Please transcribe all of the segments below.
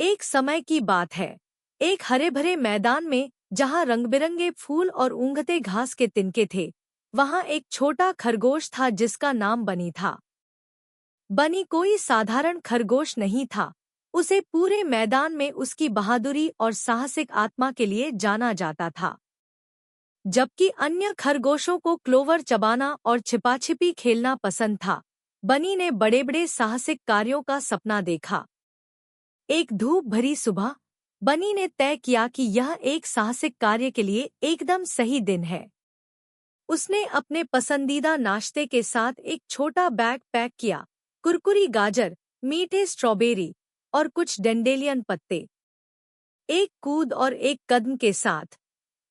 एक समय की बात है। एक हरे भरे मैदान में जहाँ रंग-बिरंगे फूल और ऊँघते घास के तिनके थे, वहाँ एक छोटा खरगोश था जिसका नाम बनी था। बनी कोई साधारण खरगोश नहीं था। उसे पूरे मैदान में उसकी बहादुरी और साहसिक आत्मा के लिए जाना जाता था। जबकि अन्य खरगोशों को क्लोवर चबाना और छिपा-छिपी खेलना पसंद था, बनी ने बड़े-बड़े साहसिक कार्यों का सपना देखा। एक धूप भरी सुबह, बनी ने तय किया कि यह एक साहसिक कार्य के लिए एकदम सही दिन है। उसने अपने पसंदीदा नाश्ते के साथ एक छोटा बैग पैक किया, कुरकुरी गाजर, मीठे स्ट्रॉबेरी और कुछ डेंडेलियन पत्ते। एक कूद और एक कदम के साथ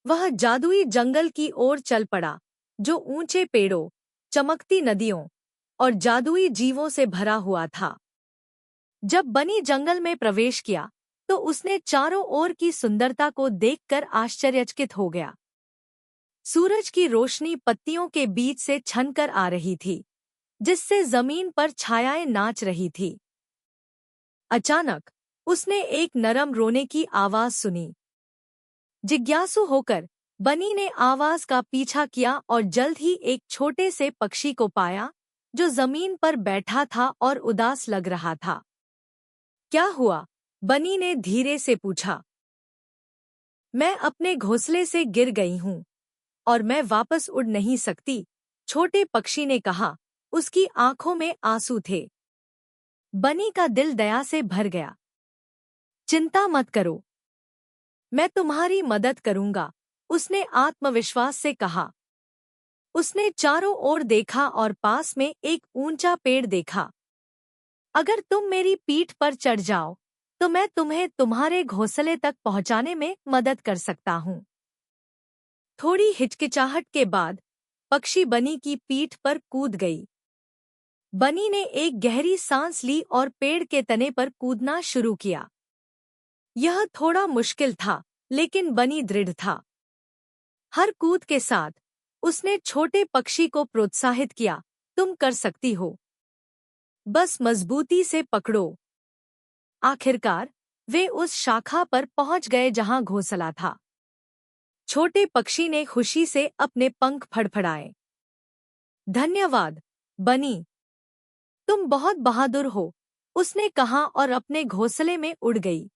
वह जादुई जंगल की ओर चल पड़ा, जो ऊंचे पेड़ों, चमकती नदियों और जादुई जीवों से भरा हुआ था। जब बनी जंगल में प्रवेश किया, तो उसने चारों ओर की सुंदरता को देखकर आश्चर्यचकित हो गया। सूरज की रोशनी पत्तियों के बीच से छनकर आ रही थी, जिससे जमीन पर छायाएं नाच रही थी। अचानक उसने एक नरम रोने की आवाज सुनी। जिज्ञासु होकर बनी ने आवाज का पीछा किया और जल्द ही एक छोटे से पक्षी को पाया, जो जमीन पर बैठा था और उदास लग रहा था। क्या हुआ? बनी ने धीरे से पूछा। मैं अपने घोंसले से गिर गई हूँ और मैं वापस उड़ नहीं सकती, छोटे पक्षी ने कहा। उसकी आंखों में आंसू थे। बनी का दिल दया से भर गया। चिंता मत करो, मैं तुम्हारी मदद करूंगा, उसने आत्मविश्वास से कहा। उसने चारों ओर देखा और पास में एक ऊंचा पेड़ देखा। अगर तुम मेरी पीठ पर चढ़ जाओ, तो मैं तुम्हें तुम्हारे घोंसले तक पहुंचाने में मदद कर सकता हूँ। थोड़ी हिचकिचाहट के बाद पक्षी बनी की पीठ पर कूद गई। बनी ने एक गहरी सांस ली और पेड़ के तने पर कूदना शुरू किया। यह थोड़ा मुश्किल था, लेकिन बनी दृढ़ था। हर कूद के साथ उसने छोटे पक्षी को प्रोत्साहित किया, तुम कर सकती हो, बस मजबूती से पकड़ो। आखिरकार वे उस शाखा पर पहुंच गए जहां घोंसला था। छोटे पक्षी ने खुशी से अपने पंख फड़फड़ाए। धन्यवाद, बनी, तुम बहुत बहादुर हो, उसने कहा और अपने घोंसले में उड़ गई।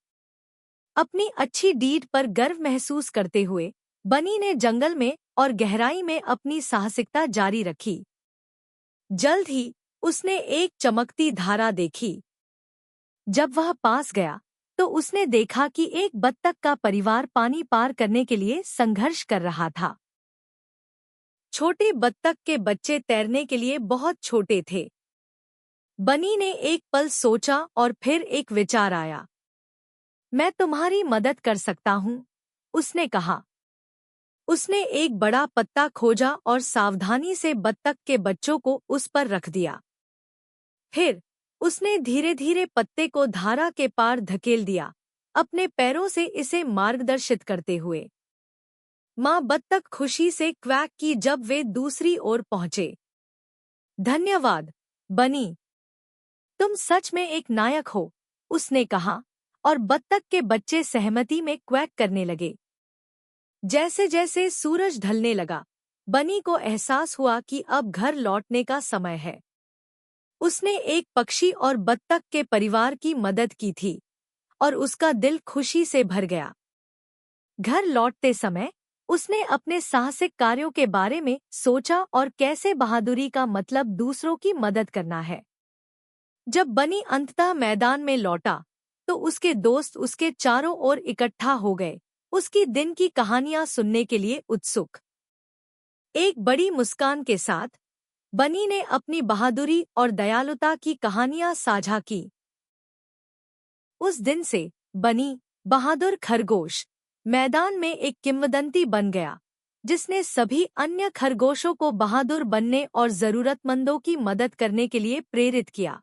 अपनी अच्छी डीड पर गर्व महसूस करते हुए बनी ने जंगल में और गहराई में अपनी साहसिकता जारी रखी। जल्द ही उसने एक चमकती धारा देखी। जब वह पास गया, तो उसने देखा कि एक बत्तख का परिवार पानी पार करने के लिए संघर्ष कर रहा था। छोटे बत्तख के बच्चे तैरने के लिए बहुत छोटे थे। बनी ने एक पल सोचा और फिर एक विचार आया। मैं तुम्हारी मदद कर सकता हूँ, उसने कहा। उसने एक बड़ा पत्ता खोजा और सावधानी से बत्तख के बच्चों को उस पर रख दिया। फिर उसने धीरे-धीरे पत्ते को धारा के पार धकेल दिया, अपने पैरों से इसे मार्गदर्शित करते हुए। माँ बत्तख खुशी से क्वैक की जब वे दूसरी ओर पहुंचे। धन्यवाद, बनी, तुम सच में एक नायक हो, उसने कहा, और बत्तख के बच्चे सहमति में क्वैक करने लगे। जैसे-जैसे सूरज ढलने लगा, बनी को एहसास हुआ कि अब घर लौटने का समय है। उसने एक पक्षी और बत्तख के परिवार की मदद की थी और उसका दिल खुशी से भर गया। घर लौटते समय उसने अपने साहसिक कार्यों के बारे में सोचा और कैसे बहादुरी का मतलब दूसरों की मदद करना है। जब बनी अंततः मैदान में लौटा, तो उसके दोस्त उसके चारों ओर इकट्ठा हो गए, उसकी दिन की कहानियां सुनने के लिए उत्सुक। एक बड़ी मुस्कान के साथ बनी ने अपनी बहादुरी और दयालुता की कहानियां साझा की। उस दिन से बनी, बहादुर खरगोश, मैदान में एक किंवदंती बन गया, जिसने सभी अन्य खरगोशों को बहादुर बनने और जरूरतमंदों की मदद करने के लिए प्रेरित किया।